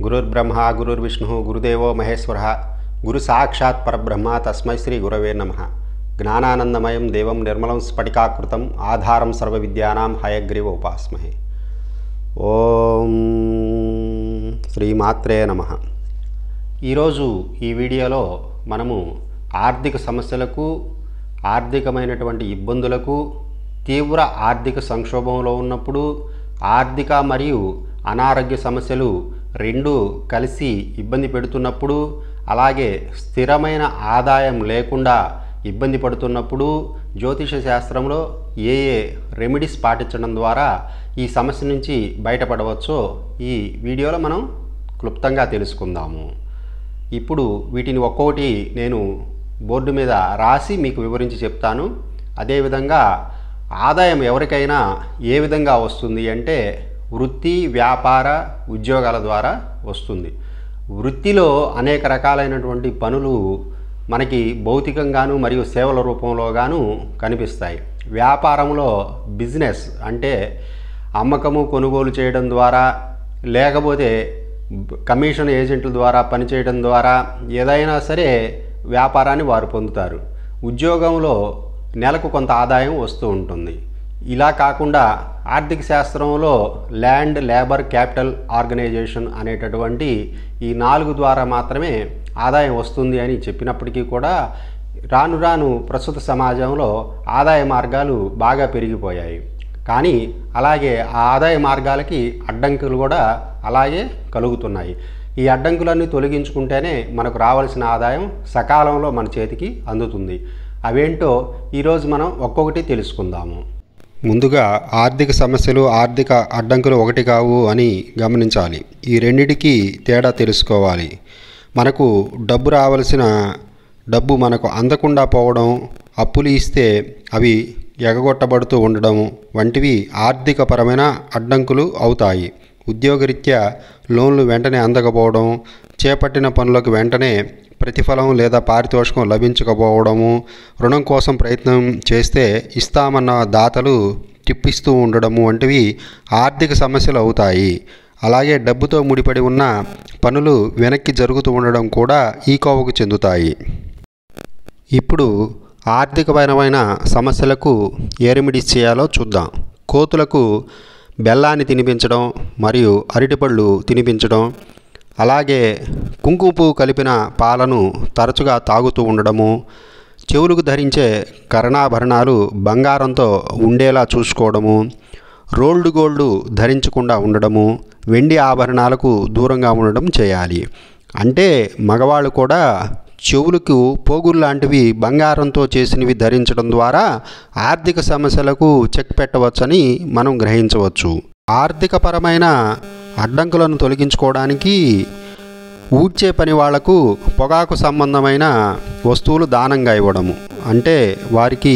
గురుర్బ్రహ్మ గురుర్విష్ణు గురుదేవో మహేశ్వర గురు సాక్షాత్ పరబ్రహ్మ తస్మై శ్రీ గురవే నమః. జ్ఞానానందమయం దేవం నిర్మలం స్ఫటికాకృతం ఆధారం సర్వవిద్యానాం హయగ్రీవ ఉపాస్మహే. ఓం శ్రీమాత్రే నమః. ఈరోజు ఈ వీడియోలో మనము ఆర్థిక సమస్యలకు, ఆర్థికమైనటువంటి ఇబ్బందులకు, తీవ్ర ఆర్థిక సంక్షోభంలో ఉన్నప్పుడు ఆర్థిక మరియు అనారోగ్య సమస్యలు రెండు కలిసి ఇబ్బంది పెడుతున్నప్పుడు, అలాగే స్థిరమైన ఆదాయం లేకుండా ఇబ్బంది పడుతున్నప్పుడు జ్యోతిష శాస్త్రంలో ఏ రెమెడీస్ పాటించడం ద్వారా ఈ సమస్య నుంచి బయటపడవచ్చో ఈ వీడియోలో మనం క్లుప్తంగా తెలుసుకుందాము. ఇప్పుడు వీటిని ఒక్కొక్కటి నేను బోర్డు మీద రాసి మీకు వివరించి చెప్తాను. అదేవిధంగా ఆదాయం ఎవరికైనా ఏ విధంగా వస్తుంది అంటే వృత్తి, వ్యాపార, ఉద్యోగాల ద్వారా వస్తుంది. వృత్తిలో అనేక రకాలైనటువంటి పనులు మనకి భౌతికంగాను మరియు సేవల రూపంలో గాను కనిపిస్తాయి. వ్యాపారంలో బిజినెస్ అంటే అమ్మకము కొనుగోలు చేయడం ద్వారా, లేకపోతే కమిషన్ ఏజెంట్ల ద్వారా పనిచేయడం ద్వారా ఏదైనా సరే వ్యాపారాన్ని వారు పొందుతారు. ఉద్యోగంలో నెలకు కొంత ఆదాయం వస్తూ ఉంటుంది. ఇలా కాకుండా ఆర్థిక శాస్త్రంలో ల్యాండ్, లేబర్, క్యాపిటల్, ఆర్గనైజేషన్ అనేటటువంటి ఈ 4 ద్వారా మాత్రమే ఆదాయం వస్తుంది అని చెప్పినప్పటికీ కూడా రాను రాను ప్రస్తుత సమాజంలో ఆదాయ మార్గాలు బాగా పెరిగిపోయాయి. కానీ అలాగే ఆ ఆదాయ మార్గాలకి అడ్డంకులు కూడా అలాగే కలుగుతున్నాయి. ఈ అడ్డంకులన్నీ తొలగించుకుంటేనే మనకు రావాల్సిన ఆదాయం సకాలంలో మన చేతికి అందుతుంది. అవేంటో ఈరోజు మనం ఒక్కొక్కటి తెలుసుకుందాము. ముందుగా ఆర్థిక సమస్యలు, ఆర్థిక అడ్డంకులు ఒకటి కావు అని గమనించాలి. ఈ రెండిటికి తేడా తెలుసుకోవాలి. మనకు డబ్బు రావాల్సిన డబ్బు మనకు అందకుండా పోవడం, అప్పులు ఇస్తే అవి ఎగగొట్టబడుతూ ఉండడం వంటివి ఆర్థికపరమైన అడ్డంకులు అవుతాయి. ఉద్యోగరీత్యా లోన్లు వెంటనే అందకపోవడం, చేపట్టిన పనులకు వెంటనే ప్రతిఫలం లేదా పారితోషికం లభించకపోవడము, రుణం కోసం ప్రయత్నం చేస్తే ఇస్తామన్న దాతలు తిప్పిస్తూ ఉండడము వంటివి ఆర్థిక సమస్యలు అవుతాయి. అలాగే డబ్బుతో ముడిపడి ఉన్న పనులు వెనక్కి జరుగుతూ ఉండడం కూడా ఈ కోవకు చెందుతాయి. ఇప్పుడు ఆర్థికపరమైన సమస్యలకు ఏ రెమెడీస్ చేయాలో చూద్దాం. కోతులకు బెల్లాన్ని తినిపించడం మరియు అరటిపళ్ళు తినిపించడం, అలాగే కుంకుమ పువ్వు కలిపిన పాలను తరచుగా తాగుతూ ఉండడము, చెవులకు ధరించే కర్ణాభరణాలు బంగారంతో ఉండేలా చూసుకోవడము, రోల్డ్ గోల్డ్ ధరించకుండా ఉండడము, వెండి ఆభరణాలకు దూరంగా ఉండడం చేయాలి. అంటే మగవాళ్ళు కూడా చెవులకు పోగులు లాంటివి బంగారంతో చేసినవి ధరించడం ద్వారా ఆర్థిక సమస్యలకు చెక్ పెట్టవచ్చని మనం గ్రహించవచ్చు. ఆర్థికపరమైన అడ్డంకులను తొలగించుకోవడానికి ఊడ్చే పని వాళ్లకు పొగాకు సంబంధమైన వస్తువులు దానంగా ఇవ్వడము. అంటే వారికి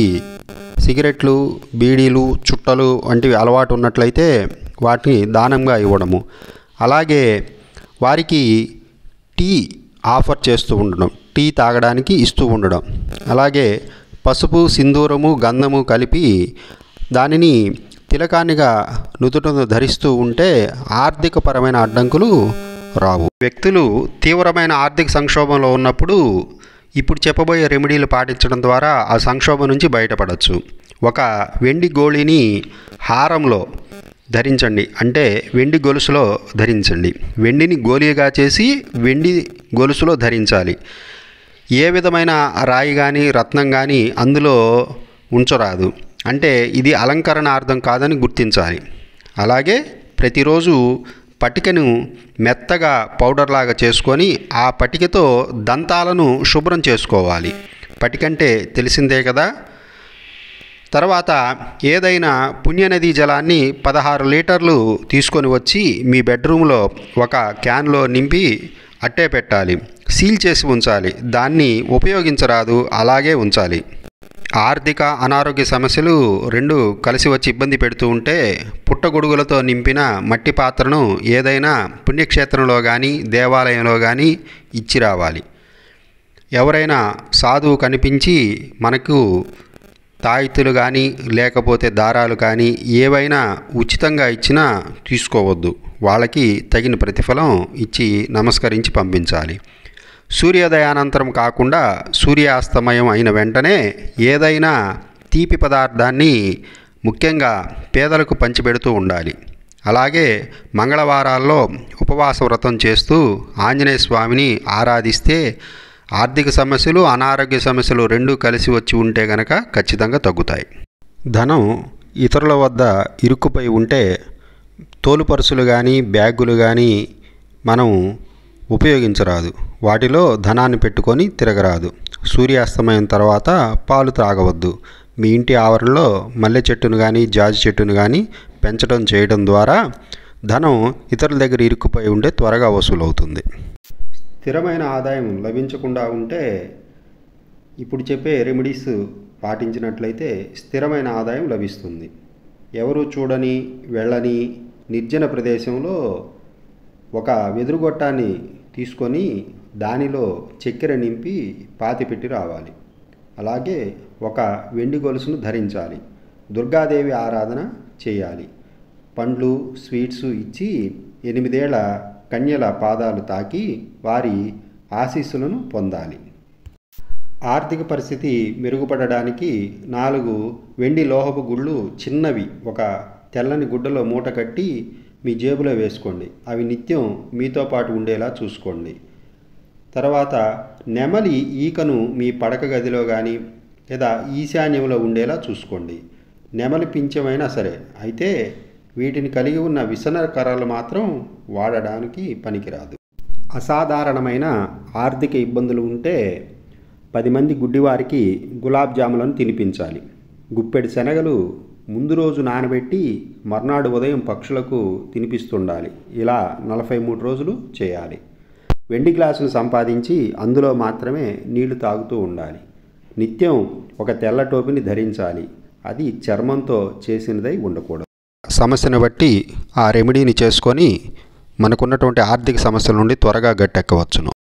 సిగరెట్లు, బీడీలు, చుట్టలు వంటివి అలవాటు ఉన్నట్లయితే వాటిని దానంగా ఇవ్వడము. అలాగే వారికి టీ ఆఫర్ చేస్తూ ఉండడం, టీ తాగడానికి ఇస్తూ ఉండడం. అలాగే పసుపు, సింధూరము, గంధము కలిపి దానిని తిలకానిగా నుదుటను ధరిస్తూ ఉంటే ఆర్థికపరమైన అడ్డంకులు రావు. వ్యక్తులు తీవ్రమైన ఆర్థిక సంక్షోభంలో ఉన్నప్పుడు ఇప్పుడు చెప్పబోయే రెమెడీలు పాటించడం ద్వారా ఆ సంక్షోభం నుంచి బయటపడవచ్చు. ఒక వెండి గోళీని హారంలో ధరించండి, అంటే వెండి గొలుసులో ధరించండి. వెండిని గోళీగా చేసి వెండి గొలుసులో ధరించాలి. ఏ విధమైన రాయి కానీ రత్నం కానీ అందులో ఉంచరాదు. అంటే ఇది అలంకరణార్థం కాదని గుర్తించాలి. అలాగే ప్రతిరోజు పటికను మెత్తగా పౌడర్ లాగా చేసుకొని ఆ పటికతో దంతాలను శుభ్రం చేసుకోవాలి. పటికంటే తెలిసిందే కదా. తర్వాత ఏదైనా పుణ్యనదీ జలాన్ని 16 లీటర్లు తీసుకొని వచ్చి మీ బెడ్రూమ్లో ఒక క్యాన్లో నింపి అట్టే పెట్టాలి. సీల్ చేసి ఉంచాలి. దాన్ని ఉపయోగించరాదు, అలాగే ఉంచాలి. ఆర్థిక, అనారోగ్య సమస్యలు రెండు కలిసి వచ్చి ఇబ్బంది పెడుతూ ఉంటే పుట్టగొడుగులతో నింపిన మట్టి పాత్రను ఏదైనా పుణ్యక్షేత్రంలో కానీ దేవాలయంలో కానీ ఇచ్చి రావాలి. ఎవరైనా సాధువు కనిపించి మనకు తాయితులు కానీ లేకపోతే దారాలు కానీ ఏవైనా ఉచితంగా ఇచ్చినా తీసుకోవద్దు. వాళ్ళకి తగిన ప్రతిఫలం ఇచ్చి నమస్కరించి పంపించాలి. సూర్యోదయానంతరం కాకుండా సూర్యాస్తమయం అయిన వెంటనే ఏదైనా తీపి పదార్థాన్ని ముఖ్యంగా పేదలకు పంచిపెడుతూ ఉండాలి. అలాగే మంగళవారాల్లో ఉపవాస వ్రతం చేస్తూ ఆంజనేయ స్వామిని ఆరాధిస్తే ఆర్థిక సమస్యలు, అనారోగ్య సమస్యలు రెండూ కలిసి వచ్చి ఉంటే గనక ఖచ్చితంగా తగ్గుతాయి. ధనం ఇతరుల వద్ద ఇరుక్కుపోయి ఉంటే తోలు పర్సులు కానీ బ్యాగులు కానీ మనం ఉపయోగించరాదు. వాటిలో ధనాన్ని పెట్టుకొని తిరగరాదు. సూర్యాస్తమయం తర్వాత పాలు త్రాగవద్దు. మీ ఇంటి ఆవరణలో మల్లె చెట్టును కానీ జాజి చెట్టును కానీ పెంచడం చేయడం ద్వారా ధనం ఇతరుల దగ్గర ఇరుక్కుపోయి ఉంటే త్వరగా వసూలవుతుంది. స్థిరమైన ఆదాయం లభించకుండా ఉంటే ఇప్పుడు చెప్పే రెమెడీస్ పాటించినట్లయితే స్థిరమైన ఆదాయం లభిస్తుంది. ఎవరు చూడని వెళ్ళని నిర్జన ప్రదేశంలో ఒక వెదురుగొట్టాన్ని తీసుకొని దానిలో చక్కెర నింపి పాతిపెట్టి రావాలి. అలాగే ఒక వెండి గొలుసును ధరించాలి. దుర్గాదేవి ఆరాధన చేయాలి. పండ్లు స్వీట్స్ ఇచ్చి 8 ఏళ్ల కన్యల పాదాలు తాకి వారి ఆశీస్సులను పొందాలి. ఆర్థిక పరిస్థితి మెరుగుపడడానికి 4 వెండి లోహపు గుళ్ళు చిన్నవి ఒక తెల్లని గుడ్డలో మూట కట్టి మీ జేబులో వేసుకోండి. అవి నిత్యం మీతో పాటు ఉండేలా చూసుకోండి. తర్వాత నెమలి ఈకను మీ పడక గదిలో కానీ లేదా ఈశాన్యంలో ఉండేలా చూసుకోండి. నెమలి పింఛమైనా సరే. అయితే వీటిని కలిగి ఉన్న విసన కర్రలు మాత్రం వాడడానికి పనికిరాదు. అసాధారణమైన ఆర్థిక ఇబ్బందులు ఉంటే 10 మంది గుడ్డివారికి గులాబ్ జాములను తినిపించాలి. గుప్పెడి శనగలు ముందు రోజు నానబెట్టి మర్నాడు ఉదయం పక్షులకు తినిపిస్తుండాలి. ఇలా 43 రోజులు చేయాలి. వెండి గ్లాసులు సంపాదించి అందులో మాత్రమే నీళ్లు తాగుతూ ఉండాలి. నిత్యం ఒక తెల్ల టోపీని ధరించాలి. అది చర్మంతో చేసినదై ఉండకూడదు. సమస్యను బట్టి ఆ రెమెడీని చేసుకొని మనకున్నటువంటి ఆర్థిక సమస్యల నుండి త్వరగా గట్టెక్కవచ్చును.